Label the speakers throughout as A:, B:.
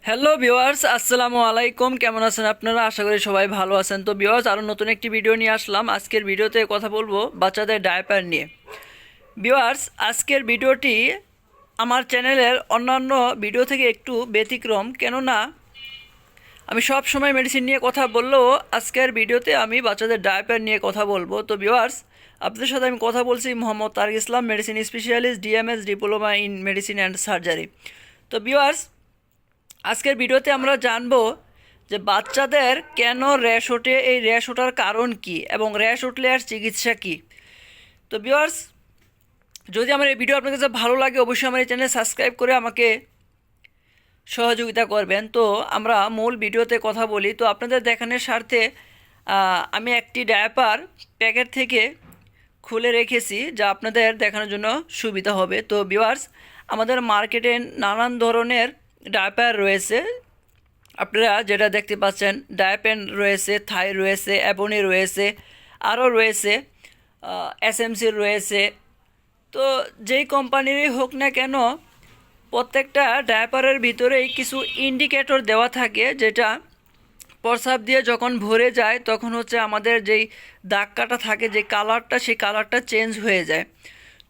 A: Hello viewers, আসসালামু আলাইকুম। কেমন আছেন আপনারা? আশা করি সবাই ভালো আছেন। তো ভিউয়ার্স, আরও নতুন একটি ভিডিও নিয়ে আসলাম। আজকের ভিডিওতে কথা বলবো বাচ্চাদের ডায়াপার নিয়ে। ভিউয়ার্স, আজকের ভিডিওটি আমার চ্যানেলের অন্যান্য ভিডিও থেকে একটু ব্যতিক্রম, কেননা আমি সব সময় মেডিসিন নিয়ে কথা বললেও আজকের ভিডিওতে আমি বাচ্চাদের ডায়াপার নিয়ে কথা বলবো। তো ভিউয়ার্স, আপনাদের সাথে আমি কথা বলছি Mohammad Tariq Islam, medicine specialist, DMS, diploma in medicine and surgery. তো ভিউয়ার্স, আজকের ভিডিওতে আমরা জানব যে বাচ্চাদের কেন র্যাশ ওঠে, এই র্যাশ ওঠার কারণ কি এবং র্যাশ উঠলে আর চিকিৎসা কি। তো ভিউয়ার্স, যদি আমার এই ভিডিও আপনার কাছে ভালো লাগে অবশ্যই আমার এই চ্যানেল সাবস্ক্রাইব করে আমাকে সহযোগিতা করবেন। তো আমরা মূল ভিডিওতে কথা বলি। তো আপনাদের দেখানোর স্বার্থে আমি একটি ডায়াপার প্যাকেট থেকে খুলে রেখেছি, যা আপনাদের দেখানোর জন্য সুবিধা হবে। তো ভিউয়ার্স, আমাদের মার্কেটে নানান ধরনের ডায়াপার রয়েছে। আপনারা যেটা দেখতে পাচ্ছেন, ডায়াপেন রয়েছে, থাই রয়েছে, অ্যাবনি রয়েছে, আরও রয়েছে এসএমসির রয়েছে। তো যেই কোম্পানিরই হোক না কেন, প্রত্যেকটা ডায়াপারের ভিতরেই কিছু ইন্ডিকেটর দেওয়া থাকে, যেটা প্রস্রাব দিয়ে যখন ভরে যায় তখন হচ্ছে আমাদের যেই দাগ কাটা থাকে, যে কালারটা, সেই কালারটা চেঞ্জ হয়ে যায়।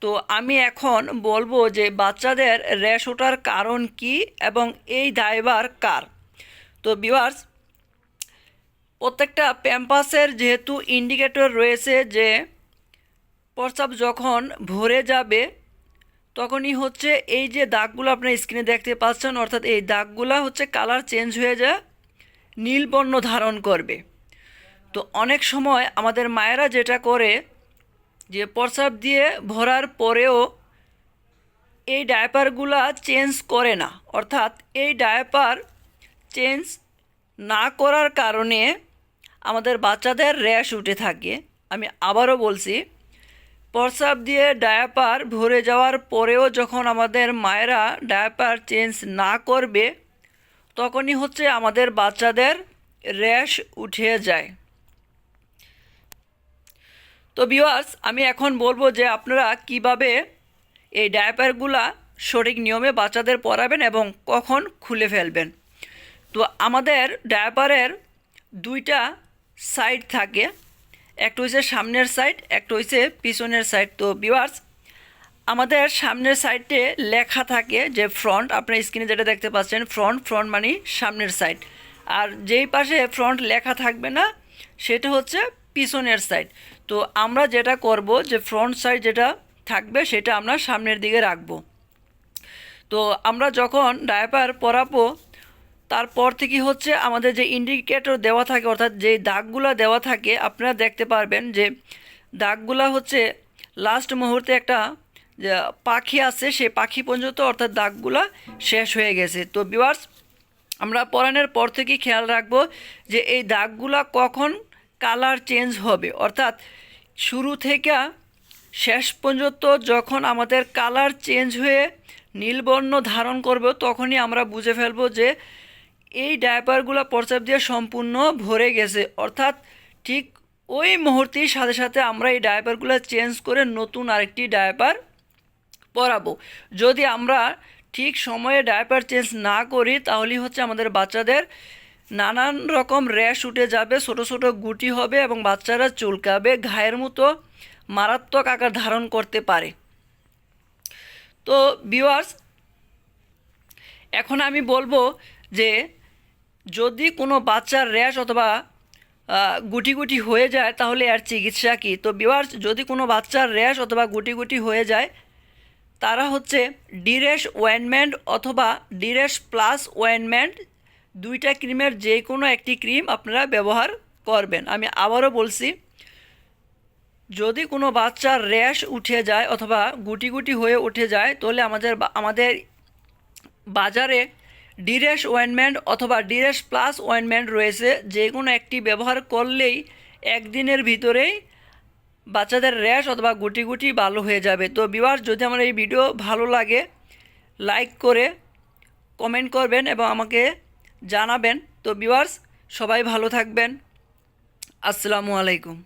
A: তো আমি এখন বলবো যে বাচ্চাদের র্যাশ ওঠার কারণ কি এবং এই দায়ভার কার। তো ভিউয়ার্স, প্রত্যেকটা প্যাম্পাসের যেহেতু ইন্ডিকেটর রয়েছে যে প্রস্রাব যখন ভরে যাবে তখনই হচ্ছে এই যে দাগগুলো আপনার স্ক্রিনে দেখতে পাচ্ছেন, অর্থাৎ এই দাগগুলো হচ্ছে কালার চেঞ্জ হয়ে যায়, নীল বর্ণ ধারণ করবে। তো অনেক সময় আমাদের মায়েরা যেটা করে যে প্রস্রাব দিয়ে ভরার পরেও এই ডায়াপারগুলা চেঞ্জ করে না, অর্থাৎ এই ডায়াপার চেঞ্জ না করার কারণে আমাদের বাচ্চাদের র্যাশ উঠে থাকে। আমি আবারও বলছি, প্রস্রাব দিয়ে ডায়াপার ভরে যাওয়ার পরেও যখন আমাদের মায়েরা ডায়াপার চেঞ্জ না করবে তখনই হচ্ছে আমাদের বাচ্চাদের র্যাশ উঠে যায়। তো ভিউয়ার্স, আমি এখন বলবো যে আপনারা কিভাবে এই ডায়াপারগুলা সঠিক নিয়মে বাচ্চাদের পরাবেন এবং কখন খুলে ফেলবেন। তো আমাদের ডায়াপারের দুইটা সাইড থাকে, একটা হচ্ছে সামনের সাইড, একটা হচ্ছে পিছনের সাইড। তো ভিউয়ার্স, আমাদের সামনের সাইডে লেখা থাকে যে ফ্রন্ট, আপনার স্ক্রিনে যেটা দেখতে পাচ্ছেন ফ্রন্ট, ফ্রন্ট মানে সামনের সাইড। আর যেই পাশে ফ্রন্ট লেখা থাকবে না সেটা হচ্ছে পিছনের সাইড। তো আমরা যেটা করব যে ফ্রন্ট সাইড যেটা থাকবে সেটা আমরা সামনের দিকে রাখবো। তো আমরা যখন ডায়াপার পরাবো তারপর থেকে হচ্ছে আমাদের যে ইন্ডিকেটর দেওয়া থাকে, অর্থাৎ যে দাগগুলা দেওয়া থাকে, আপনারা দেখতে পারবেন যে দাগগুলা হচ্ছে লাস্ট মুহূর্তে একটা যে পাখি আছে সেই পাখি পর্যন্ত, অর্থাৎ দাগগুলা শেষ হয়ে গেছে। তো ভিউয়ার্স, আমরা পরানোর পর থেকেই খেয়াল রাখবো যে এই দাগগুলা কখন কালার চেঞ্জ হবে, অর্থাৎ শুরু থেকে শেষ পর্যন্ত যখন আমাদের কালার চেঞ্জ হয়ে নীলবর্ণ ধারণ করবে তখনই আমরা বুঝে ফেলবো যে এই ডায়াপারগুলো প্রস্রাব দিয়ে সম্পূর্ণ ভরে গেছে। অর্থাৎ ঠিক ওই মুহূর্তের সাথে সাথে আমরা এই ডায়াপারগুলো চেঞ্জ করে নতুন আরেকটি ডায়াপার পরাবো। যদি আমরা ঠিক সময়ে ডায়াপার চেঞ্জ না করি তাহলে হচ্ছে আমাদের বাচ্চাদের নানান রকম র্যাশ উঠে যাবে, ছোট ছোট গুটি হবে এবং বাচ্চারা চুলকাবে, ঘায়ের মতো মারাত্মক আকার ধারণ করতে পারে। তো ভিউয়ার্স, এখন আমি বলবো যে যদি কোনো বাচ্চার র্যাশ অথবা গুটি গুটি হয়ে যায় তাহলে এর চিকিৎসা কী। তো ভিউয়ার্স, যদি কোনো বাচ্চার র্যাশ অথবা গুটি গুটি হয়ে যায় তারা হচ্ছে ডিরেশ ওয়েনমেন্ট অথবা ডিরেশ প্লাস ওয়েনমেন্ট, দুইটা ক্রিমের যে কোনো একটি ক্রিম আপনারা ব্যবহার করবেন। আমি আবারও বলছি, যদি কোনো বাচ্চার র্যাশ উঠে যায় অথবা গুটি গুটি হয়ে উঠে যায় তাহলে আমাদের বাজারে ডিরেশ ওয়েনমেন্ট অথবা ডিরেশ প্লাস ওয়েনমেন্ট রয়েছে, যে কোনো একটি ব্যবহার করলেই একদিনের ভিতরেই বাচ্চাদের র্যাশ অথবা গুটি গুটি ভালো হয়ে যাবে। তো ভিউয়ার্স, যদি আমার এই ভিডিও ভালো লাগে লাইক করে কমেন্ট করবেন এবং আমাকে জানাবেন। তো ভিউয়ার্স, সবাই ভালো থাকবেন। আসসালামু আলাইকুম।